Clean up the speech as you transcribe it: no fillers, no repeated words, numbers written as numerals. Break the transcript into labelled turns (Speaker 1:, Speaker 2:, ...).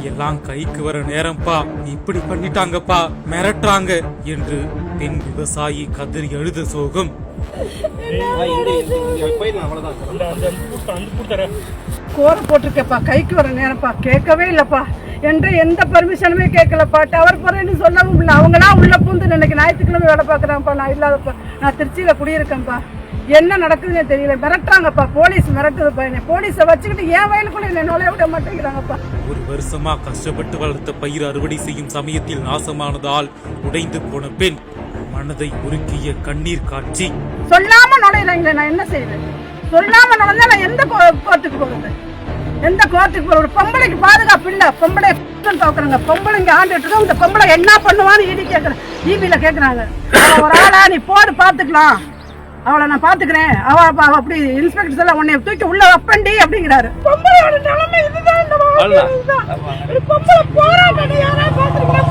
Speaker 1: எல்லாம் கைக்கு வர நேரம்பா, இப்படி பண்ணிட்டாங்கப்பா, மிரட்டுறாங்க என்று பெண் விவசாயி கதறி எழுத சோகம்.
Speaker 2: கோர போட்டிருக்கப்பா, கைக்கு வர நேரம்ப்பா, கேட்கவே இல்லப்பா என்று எந்த பர்மிஷனுமே கேட்கலப்பா. டவர் போறேன்னு சொல்லவும் இல்லை. அவங்களா உள்ள பூந்து இன்னைக்கு ஞாயிற்றுக்கிழமை வேலை பார்க்குறாங்கப்பா. நான் இல்லாதப்பா, நான் திருச்சியில குடியிருக்கேன்ப்பா. என்ன நடக்குதுன்னு தெரியல, மிரட்டுறாங்கப்பா, போலீஸ் மிரட்டுதுப்பா. என்ன போலீஸை வச்சுக்கிட்டு என் வயலுக்குள்ள என்ன நுழைய விட மாட்டேங்கிறாங்கப்பா.
Speaker 1: ஒரு வருஷமா கஷ்டப்பட்டு வளர்த்த பயிர் அறுவடை செய்யும் சமயத்தில் நாசமானதால் உடைந்து போன பெண் மனதை உருக்கிய கண்ணீர் காட்சி.
Speaker 2: சொல்லாம நுழையிறாங்களே, நான் என்ன செய்வேன்? சொல்லாம நுழைஞ்சா நான் எந்த கோர்ட்டுக்கு போறது? எந்த கோர்ட்டுக்கு போற? ஒரு பொம்பளைக்கு பாதுகாப்பு இல்ல. பொம்பளை பாக்குறாங்க, பொம்பளைங்க ஆண்டுட்டு இந்த பொம்பளை என்ன பண்ணுவான்னு ஈடி கேக்குறேன், ஈபில கேக்குறாங்க. ஒரு ஆளா நீ போடு பாத்துக்கலாம், அவளை நான் பாத்துக்கிறேன், அவ அப்படி இன்ஸ்பெக்டர் சொல்ல உன்னை தூக்கி உள்ள வப்பண்டி அப்படிங்கிறாரு. பொம்பளையோட நிலைமை இதுதான். பொம்பளை போராட்டம் யாரா பாத்துருக்கா?